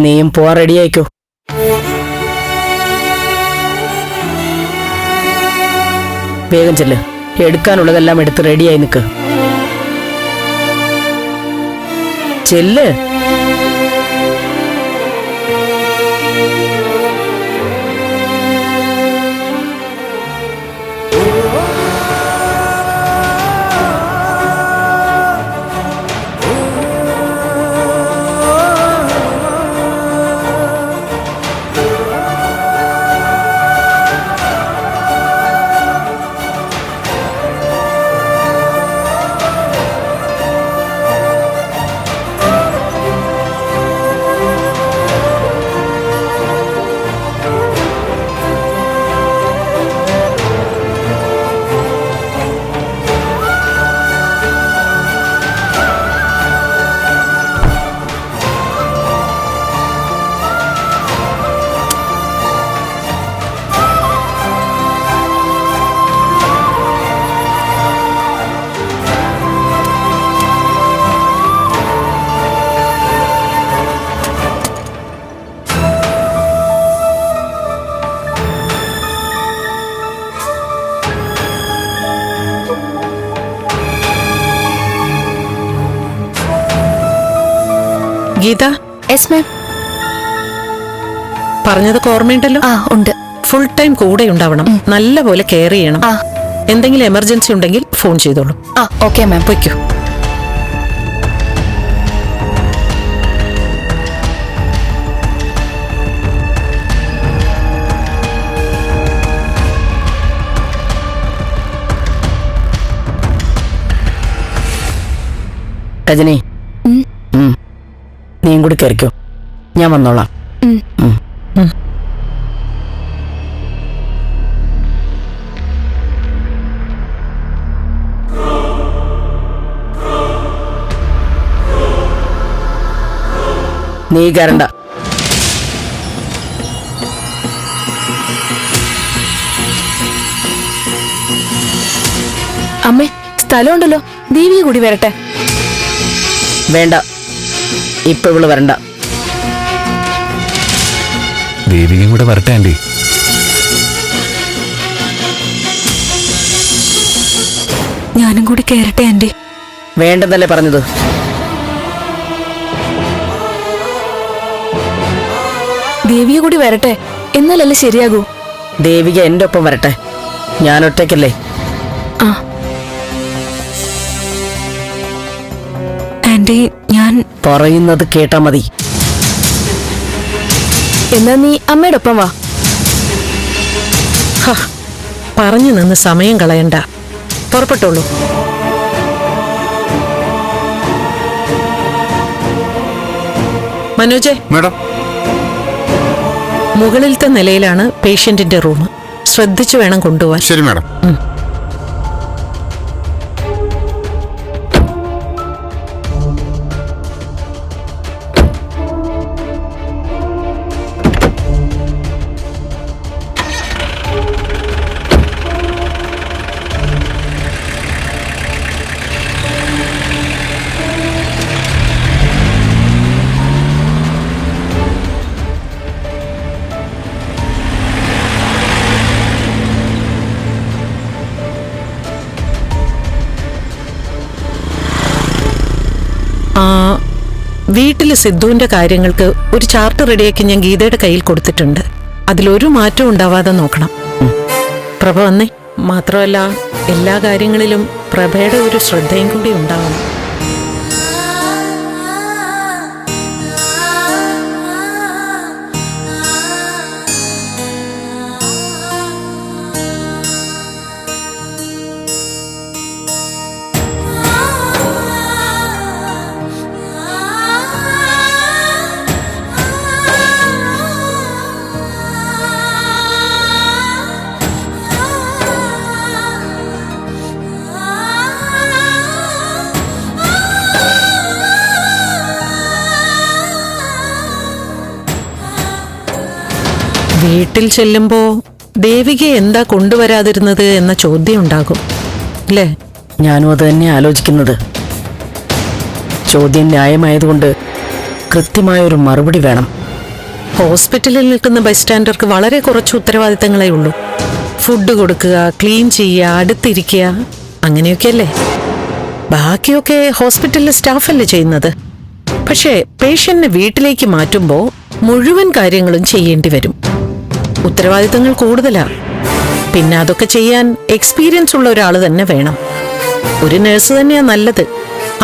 നീയും പോവാൻ റെഡിയായിക്കോ. വേഗം ചെല്ല്. എടുക്കാനുള്ളതെല്ലാം എടുത്ത് റെഡിയായി നിൽക്ക്. ചെല്ല്. ഗീത. Yes ma'am. പറഞ്ഞതൊക്കെ ഓർമ്മയുണ്ടല്ലോ? ഉണ്ട്. ഫുൾ ടൈം കൂടെ ഉണ്ടാവണം, നല്ലപോലെ കെയർ ചെയ്യണം. എന്തെങ്കിലും എമർജൻസി ഉണ്ടെങ്കിൽ ഫോൺ ചെയ്തോളൂ. Okay ma'am. പൊയ്ക്കോ. രജനി, നീയും കൂടി കയറിക്കോ, ഞാൻ വന്നോളാം. നീ കയറണ്ട. അമ്മേ, സ്ഥലമുണ്ടല്ലോ, ദേവിയെ കൂടി വരട്ടെ. വേണ്ട, ഇപ്പൊ ഇവള് വരണ്ട. ദേവികയും കൂടെ വരട്ടെ ആന്റി. ഞാനും കൂടി കയറട്ടെ ആന്റി. വേണ്ടെന്നല്ലേ പറഞ്ഞത്? ദേവിയെ കൂടി വരട്ടെ, എന്നാലല്ലേ ശരിയാകൂ. ദേവിക എന്റെ ഒപ്പം വരട്ടെ, ഞാൻ ഒറ്റയ്ക്കല്ലേ. ആന്റി, ഞാൻ പറയുന്നത് കേട്ടാ മതി. എന്നാ നീ അമ്മയുടെ ഒപ്പം വാ. പറഞ്ഞു നിന്ന് സമയം കളയണ്ട, പുറപ്പെട്ടോളൂ. മനോജെ, മേഡം. മുകളിലത്തെ നിലയിലാണ് പേഷ്യന്റിന്റെ റൂം. ശ്രദ്ധിച്ചു വേണം കൊണ്ടുപോവാൻ. ശരി മേഡം. വീട്ടില് സിദ്ധുവിന്റെ കാര്യങ്ങൾക്ക് ഒരു ചാർട്ട് റെഡിയാക്കി ഞാൻ ഗീതയുടെ കയ്യിൽ കൊടുത്തിട്ടുണ്ട്. അതിലൊരു മാറ്റം ഉണ്ടാവാതെ നോക്കണം. പ്രഭ വന്നേ. മാത്രമല്ല, എല്ലാ കാര്യങ്ങളിലും പ്രഭയുടെ ഒരു ശ്രദ്ധയും കൂടി ഉണ്ടാവണം. വീട്ടിൽ ചെല്ലുമ്പോ ദേവിക എന്താ കൊണ്ടുവരാതിരുന്നത് എന്ന ചോദ്യം ഉണ്ടാകും അല്ലേ? ഞാനും അത് തന്നെ ആലോചിക്കുന്നത്. ചോദ്യം ന്യായമായതുകൊണ്ട് കൃത്യമായൊരു മറുപടി വേണം. ഹോസ്പിറ്റലിൽ നിൽക്കുന്ന ബൈസ്റ്റാൻഡർക്ക് വളരെ കുറച്ച് ഉത്തരവാദിത്തങ്ങളേ ഉള്ളൂ. ഫുഡ് കൊടുക്കുക, ക്ലീൻ ചെയ്യുക, അടുത്തിരിക്കുക, അങ്ങനെയൊക്കെയല്ലേ. ബാക്കിയൊക്കെ ഹോസ്പിറ്റലിലെ സ്റ്റാഫല്ലേ ചെയ്യുന്നത്. പക്ഷേ പേഷ്യന്റിനെ വീട്ടിലേക്ക് മാറ്റുമ്പോൾ മുഴുവൻ കാര്യങ്ങളും ചെയ്യേണ്ടി വരും. ഉത്തരവാദിത്തങ്ങൾ കൂടുതലാ. പിന്നെ അതൊക്കെ ചെയ്യാൻ എക്സ്പീരിയൻസ് ഉള്ള ഒരാൾ തന്നെ വേണം. ഒരു നഴ്സ് തന്നെയാ നല്ലത്.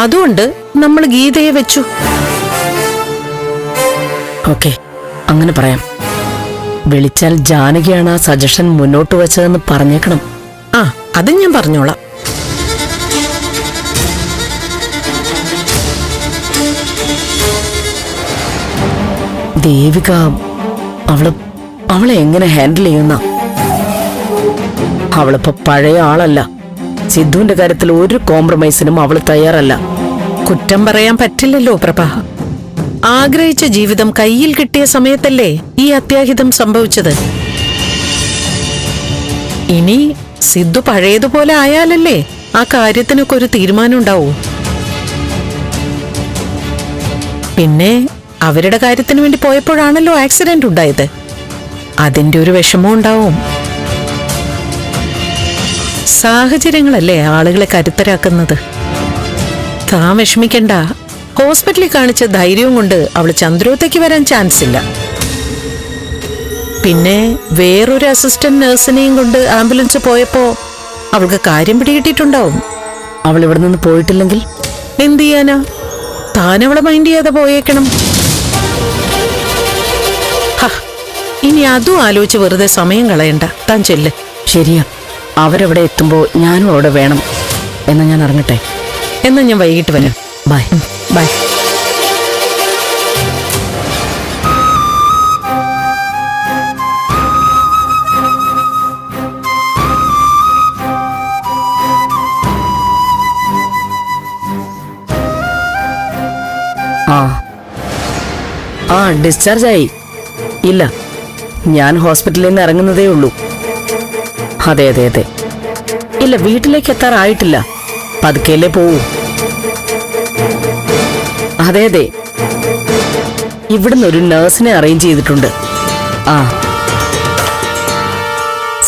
അതുകൊണ്ട് നമ്മൾ ഗീതയെ വെച്ചു. ഓക്കെ, അങ്ങനെ പറയാം. വിളിച്ചാൽ ജാനകിയാണ് ആ സജഷൻ മുന്നോട്ട് വെച്ചതെന്ന് പറഞ്ഞേക്കണം. ആ, അത് ഞാൻ പറഞ്ഞോളാം. ദേവിക അവളെ എങ്ങനെ ഹാൻഡിൽ ചെയ്യുന്ന? അവളിപ്പോ പഴയ ആളല്ല. സിദ്ധുവിന്റെ കാര്യത്തിൽ ഒരു കോംപ്രമൈസിനും അവള് തയ്യാറല്ല. കുറ്റം പറയാൻ പറ്റില്ലല്ലോ പ്രഭ. ആഗ്രഹിച്ച ജീവിതം കയ്യിൽ കിട്ടിയ സമയത്തല്ലേ ഈ അത്യാഹിതം സംഭവിച്ചത്. ഇനി സിദ്ധു പഴയതുപോലെ ആയാലല്ലേ ആ കാര്യത്തിനൊക്കെ ഒരു തീരുമാനം ഉണ്ടാവൂ. പിന്നെ അവരുടെ കാര്യത്തിന് വേണ്ടി പോയപ്പോഴാണല്ലോ ആക്സിഡന്റ് ഉണ്ടായത്. അതിന്റെ ഒരു വിഷമം ഉണ്ടാവും. സാഹചര്യങ്ങളല്ലേ ആളുകളെ കരുത്തരാക്കുന്നത്. താൻ വിഷമിക്കണ്ട. ഹോസ്പിറ്റലിൽ കാണിച്ച ധൈര്യവും കൊണ്ട് അവള് ചന്ദ്രോത്തേക്ക് വരാൻ ചാൻസ് ഇല്ല. പിന്നെ വേറൊരു അസിസ്റ്റന്റ് നഴ്സിനെയും കൊണ്ട് ആംബുലൻസ് പോയപ്പോ അവൾക്ക് കാര്യം പിടികിട്ടിട്ടുണ്ടാവും. അവൾ ഇവിടെ നിന്ന് പോയിട്ടില്ലെങ്കിൽ എന്ത് ചെയ്യാനാ? താൻ അവളെ മൈൻഡ് ചെയ്യാതെ പോയേക്കണം. ഇനി അതും ആലോചിച്ച് വെറുതെ സമയം കളയണ്ട. താൻ ചെല്ല്. ശരിയാ, അവരവിടെ എത്തുമ്പോ ഞാനും അവിടെ വേണം. എന്നാ ഞാൻ ഇറങ്ങട്ടെ. എന്നാ ഞാൻ വൈകിട്ട് വരാം. ബൈ. ബൈ. ഡിസ്ചാർജ് ആയി. ഇല്ല, ഞാൻ ഹോസ്പിറ്റലിൽ നിന്ന് ഇറങ്ങുന്നതേ ഉള്ളൂ. അതെ അതെ അതെ. ഇല്ല, വീട്ടിലേക്ക് എത്താറായിട്ടില്ല. പതുക്കെയല്ലേ പോവൂ. അതെ അതെ, ഇവിടുന്ന് ഒരു നഴ്സിനെ അറേഞ്ച് ചെയ്തിട്ടുണ്ട്.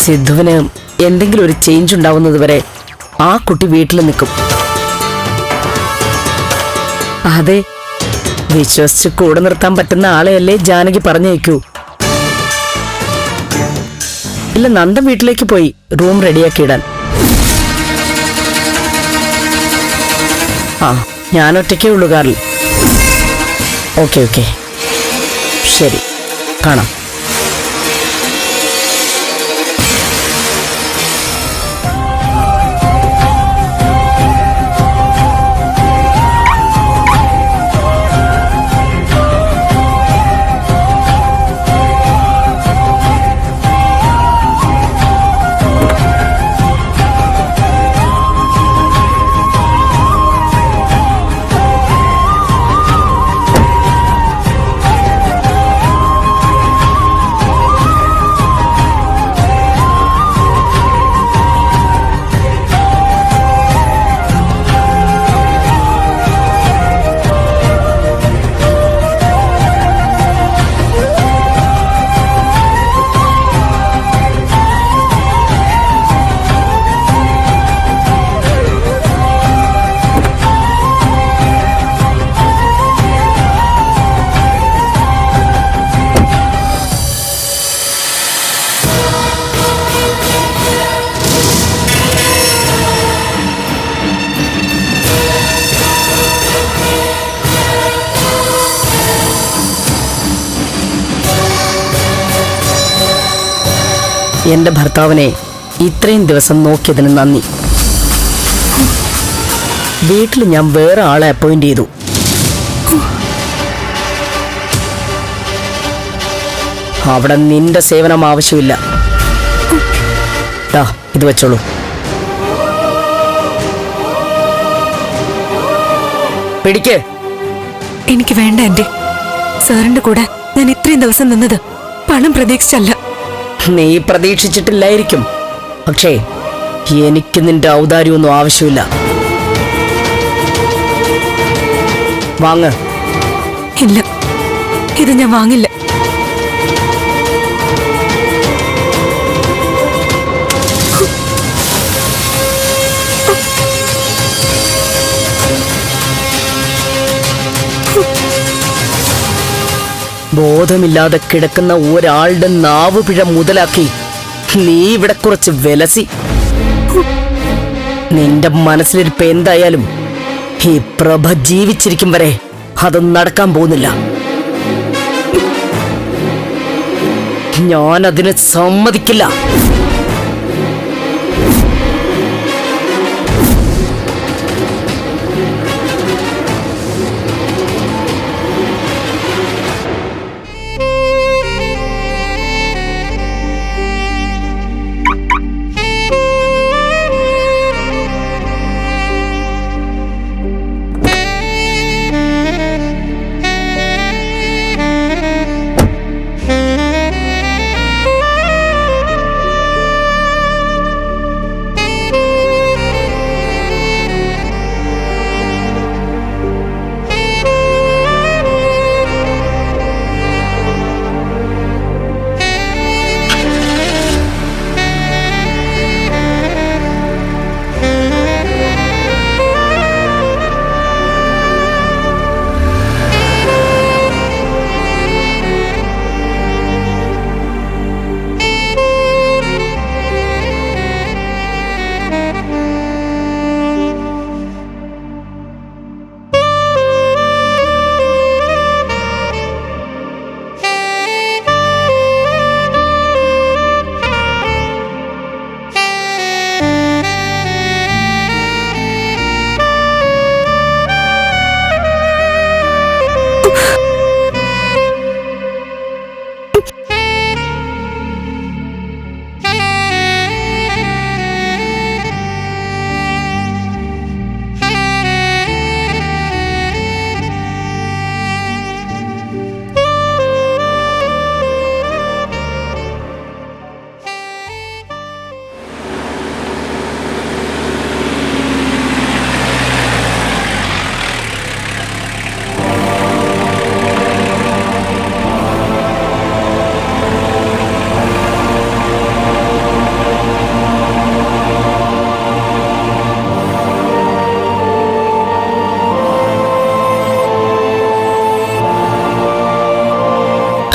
സിദ്ധുവിന് എന്തെങ്കിലും ഒരു ചേഞ്ച് ഉണ്ടാവുന്നത് വരെ ആ കുട്ടി വീട്ടിൽ നിൽക്കും. അതെ, വിശ്വസിച്ച് കൂടെ നിർത്താൻ പറ്റുന്ന ആളെയല്ലേ ജാനകി പറഞ്ഞേക്കൂ. ഇല്ല, നന്ദൻ വീട്ടിലേക്ക് പോയി റൂം റെഡിയാക്കി ഇടാൻ. ഞാൻ ഒറ്റയ്ക്കേ ഉള്ളൂ കാറിൽ. ഓക്കെ ഓക്കെ, ശരി, കാണാം. എന്റെ ഭർത്താവിനെ ഇത്രയും ദിവസം നോക്കിയതിന് നന്ദി. വീട്ടിൽ ഞാൻ വേറെ ആളെ അപ്പോയിന്റ് ചെയ്തു. അവിടെ നിന്റെ സേവനം ആവശ്യമില്ല. ഇത് വെച്ചോളൂ. പിടിക്ക്. എനിക്ക് വേണ്ട ആന്റി. സാറിന്റെ കൂടെ ഞാൻ ഇത്രയും ദിവസം നിന്നത് പണം പ്രതീക്ഷിച്ചല്ല. നീ പ്രതീക്ഷിച്ചിട്ടില്ലായിരിക്കും. പക്ഷേ എനിക്ക് നിന്റെ ഔദാര്യമൊന്നും ആവശ്യമില്ല. വാങ്ങ്. ഇല്ല, ഇത് ഞാൻ വാങ്ങില്ല. ബോധമില്ലാതെ കിടക്കുന്ന ഒരാളുടെ നാവ് പിഴ മുതലാക്കി നീ ഇവിടെ കുറച്ച് വിലസി. നിന്റെ മനസ്സിലിരിപ്പ് എന്തായാലും ഈ പ്രഭ ജീവിച്ചിരിക്കും വരെ അതൊന്നും നടക്കാൻ പോകുന്നില്ല. ഞാൻ അതിന് സമ്മതിക്കില്ല.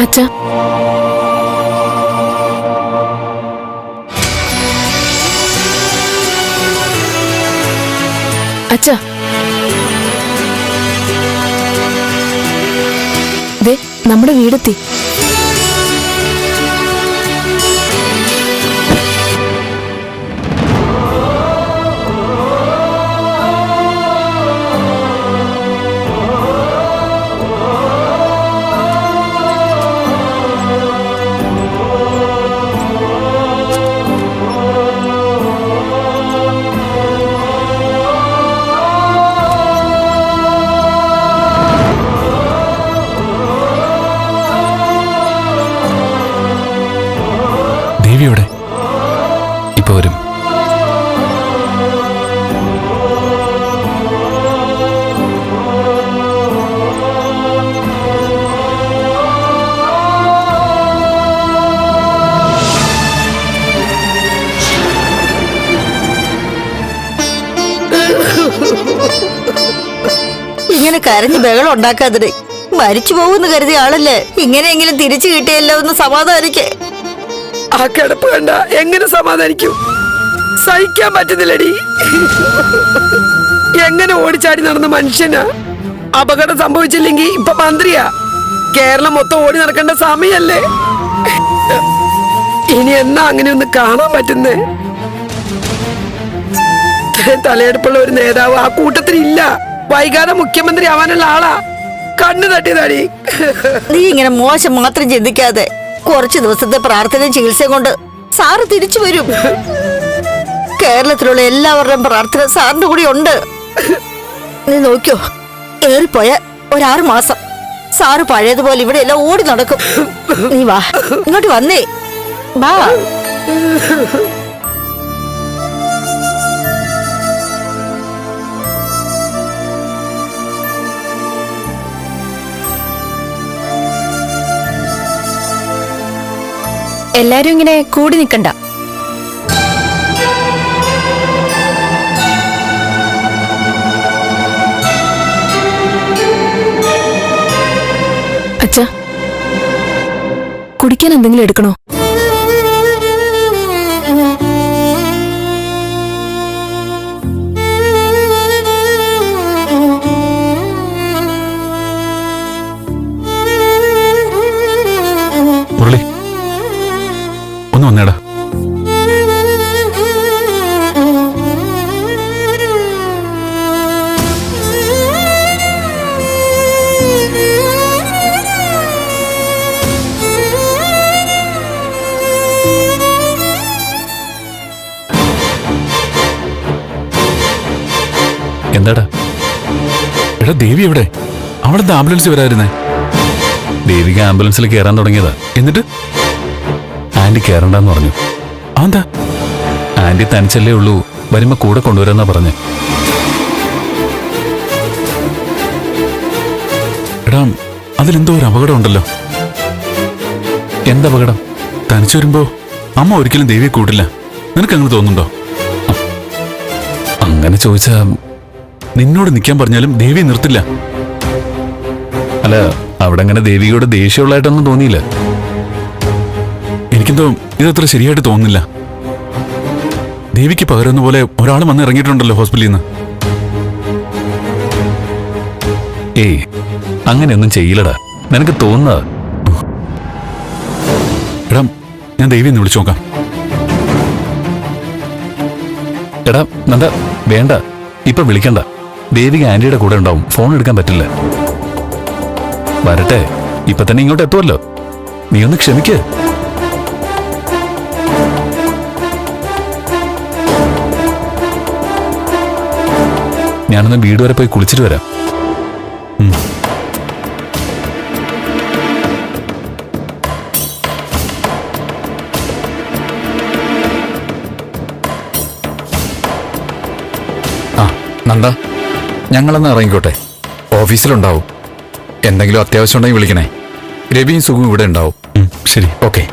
അച്ഛാ, അച്ഛാ, ദേ നമ്മുടെ വീടെത്തി. ദേവിയോടെ ഇപ്പൊ വരും. ഇങ്ങനെ കരഞ്ഞ് ബഹളം ഉണ്ടാക്കാതെ മരിച്ചു പോകുമെന്ന് കരുതിയ ആളല്ലേ, ഇങ്ങനെയെങ്കിലും തിരിച്ചു കിട്ടിയല്ലോ ഒന്ന് സമാധാനിക്കേ. ആ കിടപ്പ് കണ്ട എങ്ങനെ സമാധാനിക്കും? സഹിക്കാൻ പറ്റുന്നില്ലടി. എങ്ങനെ ഓടിച്ചാടി നടന്ന മനുഷ്യനാ. അപകടം സംഭവിച്ചില്ലെങ്കിൽ ഇപ്പൊ മന്ത്രിയാ. കേരളം മൊത്തം ഓടി നടക്കേണ്ട സമയല്ലേ. ഇനി എന്നാ അങ്ങനെ ഒന്ന് കാണാൻ പറ്റുന്നേ? തലയെടുപ്പുള്ള ഒരു നേതാവ് ആ കൂട്ടത്തിലില്ല. വൈകാതെ മുഖ്യമന്ത്രി ആവാനുള്ള ആളാ. കണ്ണു തട്ടിയതാടി. നീ ഇങ്ങനെ മോശം മാത്രം ചിന്തിക്കാതെ കുറച്ചു ദിവസത്തെ പ്രാർത്ഥനയും ചികിത്സയും കൊണ്ട് സാറ് തിരിച്ചു വരും. കേരളത്തിലുള്ള എല്ലാവരുടെയും പ്രാർത്ഥന സാറിന്റെ കൂടി ഉണ്ട്. നീ നോക്കിയോ, ഏറിപ്പോയ 6 മാസം സാറ് പഴയതുപോലെ ഇവിടെ എല്ലാം ഓടി നടക്കും. നീ വാ, ഇങ്ങോട്ട് വന്നേ, വാ. എല്ലാരും ഇങ്ങനെ കൂടി നിൽക്കണ്ട. അച്ഛാ, കുടിക്കാൻ എന്തെങ്കിലും എടുക്കണോ? മുരളി ഒന്ന് വന്നേടാ. എന്താടാ? എടാ ദേവി എവിടെ? അവിടുത്തെ ആംബുലൻസ് വരായിരുന്നേ. ദേവിക്ക് ആംബുലൻസിൽ കയറാൻ തുടങ്ങിയതാ. എന്നിട്ട് ആന്റി കയറണ്ടെന്ന് പറഞ്ഞു. അതെന്താ? ആന്റി തനിച്ചല്ലേ ഉള്ളൂ, വരുമ്പോ കൂടെ കൊണ്ടുവരാന്നാ പറഞ്ഞേ. എടാ അതിലെന്തോ ഒരു അപകടം ഉണ്ടല്ലോ. എന്തപകടം? തനിച്ചു വരുമ്പോ അമ്മ ഒരിക്കലും ദേവിയെ കൂട്ടില്ല. നിനക്കങ്ങനെ തോന്നുന്നുണ്ടോ? അങ്ങനെ ചോദിച്ചാ നിന്നോട് നിൽക്കാൻ പറഞ്ഞാലും ദേവിയെ നിർത്തില്ല. അല്ല, അവിടെ അങ്ങനെ ദേവിയോട് ദേഷ്യമുള്ളതായിട്ടൊന്നും തോന്നിയില്ല. എനിക്കെന്തോ ഇതത്ര ശരിയായിട്ട് തോന്നുന്നില്ല. ദേവിക്ക് പകരുന്ന പോലെ ഒരാൾ വന്ന് ഇറങ്ങിയിട്ടുണ്ടല്ലോ ഹോസ്പിറ്റലിൽ നിന്ന്. ഏയ് അങ്ങനെയൊന്നും ചെയ്യില്ലടാ, നിനക്ക് തോന്നുന്നത്. എടാ ഞാൻ ദേവിയെ ഒന്ന് വിളിച്ചു നോക്കാം. എടാ നന്ദ വേണ്ട, ഇപ്പൊ വിളിക്കണ്ട. ദേവിക ആന്റിയുടെ കൂടെ ഉണ്ടാവും, ഫോൺ എടുക്കാൻ പറ്റില്ല. വരട്ടെ, ഇപ്പൊ തന്നെ ഇങ്ങോട്ട് എത്തുമല്ലോ. നീ ഒന്ന് ക്ഷമിക്ക്. ഞാനൊന്ന് വീട് വരെ പോയി കുളിച്ചിട്ട് വരാം. നന്ദ, ഞങ്ങളെന്ന് ഇറങ്ങിക്കോട്ടെ. ഓഫീസിലുണ്ടാവും. എന്തെങ്കിലും അത്യാവശ്യം ഉണ്ടെങ്കിൽ വിളിക്കണേ. രവിയും സുഖവും ഇവിടെ ഉണ്ടാവും. ശരി, ഓക്കെ.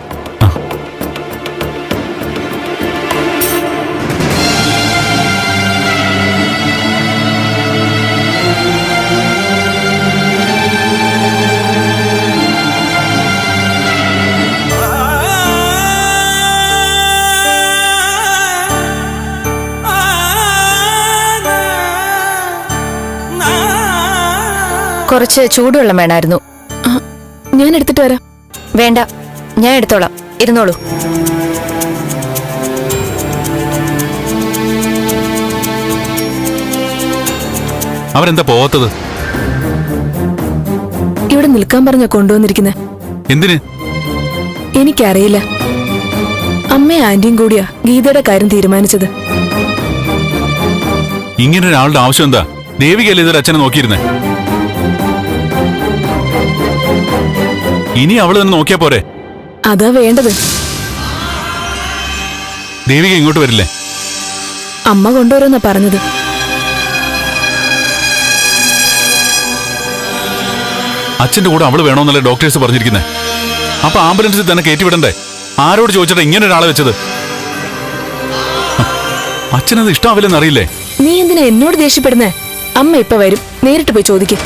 കുറച്ച് ചൂടുവെള്ളം വേണമായിരുന്നു. ഞാൻ എടുത്തിട്ട് വരാം. വേണ്ട, ഞാൻ എടുത്തോളാം, ഇരുന്നോളൂ. അവരെന്താ പോവാത്തത്? ഇവിടെ നിൽക്കാൻ പറഞ്ഞ കൊണ്ടുവന്നിരിക്കുന്നത്. എന്തിന്? എനിക്കറിയില്ല. അമ്മയും ആന്റിയും കൂടിയാ ഗീതയുടെ കാര്യം തീരുമാനിച്ചത്. ഇങ്ങനെ ഒരാളുടെ ആവശ്യം എന്താ? ദേവികയല്ലേ ഇതൊരു അച്ഛനെ നോക്കിയിരുന്നേ. ഇനി അവള് തന്നെ നോക്കിയാ പോരെ? അതാ വേണ്ടത്. ദേവിക ഇങ്ങോട്ട് വരില്ലേ? അമ്മ കൊണ്ടുവരുമെന്നാ പറഞ്ഞത്. അച്ഛന്റെ കൂടെ അവള് വേണോന്നല്ലേ ഡോക്ടേഴ്സ് പറഞ്ഞിരിക്കുന്നേ. അപ്പൊ ആംബുലൻസിൽ തന്നെ കയറ്റിവിടണ്ടേ? ആരോട് ചോദിച്ചിട്ടാ ഇങ്ങനെ ഒരാളെ വെച്ചത്? അച്ഛനത് ഇഷ്ടാവില്ലെന്ന് അറിയില്ലേ? നീ എന്തിനാ എന്നോട് ദേഷ്യപ്പെടുന്നേ? അമ്മ ഇപ്പൊ വരും, നേരിട്ട് പോയി ചോദിക്കും.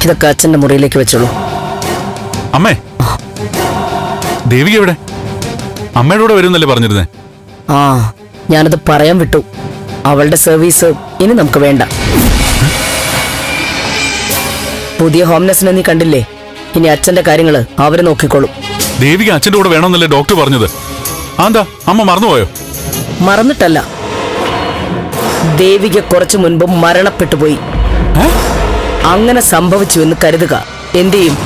ഇതൊക്കെ അച്ഛന്റെ മുറിയിലേക്ക് വെച്ചോളൂ. അമ്മേ, ദേവിക എവിടെ? അമ്മയുടെ കൂടെ വരുന്നല്ലേ പറഞ്ഞിരുന്നേ? ആ, ഞാനത് പറയാൻ വിട്ടു. അവളുടെ സർവീസ് ഇനി നമുക്ക് വേണ്ട. പുതിയ ഹോംനെസിനെ നീ കണ്ടില്ലേ? ഇനി അച്ഛന്റെ കാര്യങ്ങള് അവര് നോക്കിക്കോളും. ദേവിക അച്ഛന്റെ കൂടെ വേണമെന്നല്ലേ ഡോക്ടർ പറഞ്ഞത്? എന്താ അമ്മ മറന്നുപോയോ? മറന്നിട്ടല്ല, ദേവിക കുറച്ചു മുൻപ് മരണപ്പെട്ടു പോയി. അങ്ങനെ സംഭവിച്ചു എന്ന് കരുതുക, എന്തു ചെയ്യും?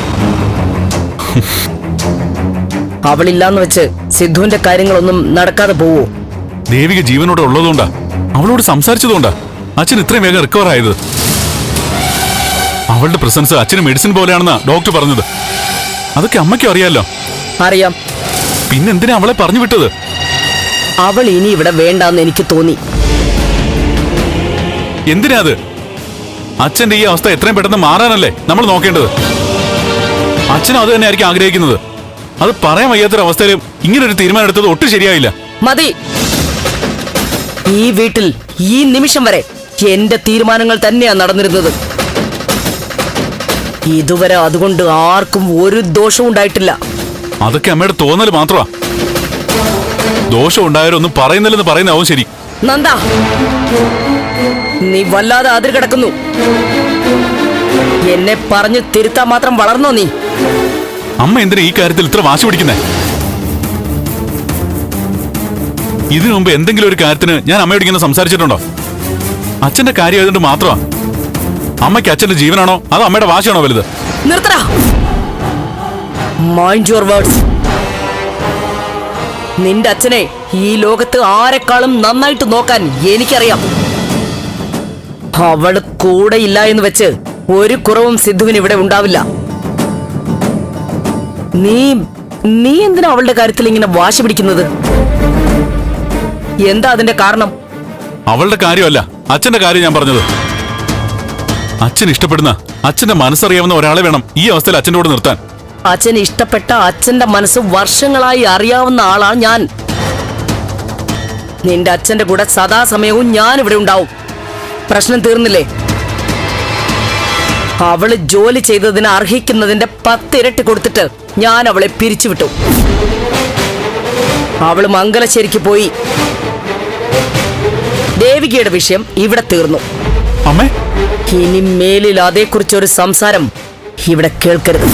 അവളില്ലാന്ന് വെച്ച് സിദ്ധുവിന്റെ കാര്യങ്ങളൊന്നും നടക്കാതെ പോവോ? ദേവിക ജീവനോടെ ഉള്ളതുകൊണ്ടാ, അവളോട് സംസാരിച്ചതുകൊണ്ടാ അച്ഛൻ ഇത്രയും വേഗം റിക്കവർ ആയത്. അവളുടെ പ്രസൻസ് അച്ഛന് മെഡിസിൻ പോലെയാണെന്നാ ഡോക്ടർ പറഞ്ഞത്. അതൊക്കെ അമ്മയ്ക്കും അറിയാലോ. അറിയാം. പിന്നെന്തിനാ അവളെ പറഞ്ഞു വിട്ടത്? അവൾ ഇനി ഇവിടെ വേണ്ടാന്ന് എനിക്ക് തോന്നി. എന്തിനാ അത്? അച്ഛന്റെ ഈ അവസ്ഥ എത്രയും പെട്ടെന്ന് മാറാനല്ലേ നമ്മൾ നോക്കേണ്ടത്. അച്ഛനും അത് തന്നെ ആയിരിക്കും ആഗ്രഹിക്കുന്നത്. അത് പറയാൻ വയ്യാത്തൊരവസ്ഥയിൽ ഇങ്ങനൊരു തീരുമാനം എടുത്തത് ഒട്ടും ശരിയായില്ല. മതി. ഈ വീട്ടിൽ ഈ നിമിഷം വരെ എന്റെ തീരുമാനങ്ങൾ തന്നെയാ നടന്നിരുന്നത്. ഇതുവരെ അതുകൊണ്ട് ആർക്കും ഒരു ദോഷവും ഉണ്ടായിട്ടില്ല. അതൊക്കെ അമ്മയുടെ തോന്നൽ മാത്രമാ. ദോഷം ഉണ്ടായാലൊന്നും പറയുന്നില്ലെന്ന് പറയുന്നാവും ശരി. നന്ദ, നീ വല്ലാതെ അതിര് കിടക്കുന്നു. എന്നെ പറഞ്ഞു തിരുത്താൻ മാത്രം വളർന്നോ നീ? അമ്മ എന്തിനാ ഈ കാര്യത്തിൽ ഇത്ര വാശി പിടിക്കുന്നേ? ഇതിനു മുമ്പ് എന്തെങ്കിലും ഒരു കാര്യത്തിന് ഞാൻ അമ്മയോട് ഇങ്ങനെ സംസാരിച്ചിട്ടുണ്ടോ? അച്ഛന്റെ കാര്യം ആയതുകൊണ്ട് മാത്രമാ. അമ്മയ്ക്ക് അച്ഛന്റെ ജീവനാണോ അതോ അമ്മയുടെ വാശിയാണോ വലുത്? നിർത്തടാ. Mind your words. നിന്റെ അച്ഛനെ ഈ ലോകത്ത് ആരെക്കാളും നന്നായിട്ട് നോക്കാൻ എനിക്കറിയാം. അവള് കൂടെ ഇല്ല എന്ന് വെച്ച് ഒരു കുറവും സിദ്ധുവിന് ഇവിടെ ഉണ്ടാവില്ല. നീ എന്തിനാ അവളുടെ കാര്യത്തിൽ ഇങ്ങനെ വാശി പിടിക്കുന്നത്? എന്താ അതിന്റെ കാരണം? അവളുടെ കാര്യമല്ല, അച്ഛന്റെ കാര്യം ഞാൻ പറഞ്ഞത്. അച്ഛൻ ഇഷ്ടപ്പെടുന്ന, അച്ഛന്റെ മനസ്സറിയാവുന്ന ഒരാളെ വേണം ഈ അവസ്ഥയിൽ അച്ഛൻ്റെ കൂടെ നിർത്താൻ. അച്ഛന് ഇഷ്ടപ്പെട്ട അച്ഛന്റെ മനസ്സ് വർഷങ്ങളായി അറിയാവുന്ന ആളാണ് ഞാൻ. നിന്റെ അച്ഛന്റെ കൂടെ സദാസമയവും ഞാൻ ഇവിടെ ഉണ്ടാവും. പ്രശ്നം തീർന്നില്ലേ? അവള് ജോലി ചെയ്തതിന് അർഹിക്കുന്നതിന്റെ 10 ഇരട്ടി കൊടുത്തിട്ട് ഞാൻ അവളെ പിരിച്ചുവിട്ടു. അവള് മംഗലശ്ശേരിക്ക് പോയി. ദേവികയുടെ വിഷയം ഇവിടെ തീർന്നു. അമ്മേ, ഇനി മേലിൽ അതേക്കുറിച്ചൊരു സംസാരം ഇവിടെ കേൾക്കരുത്.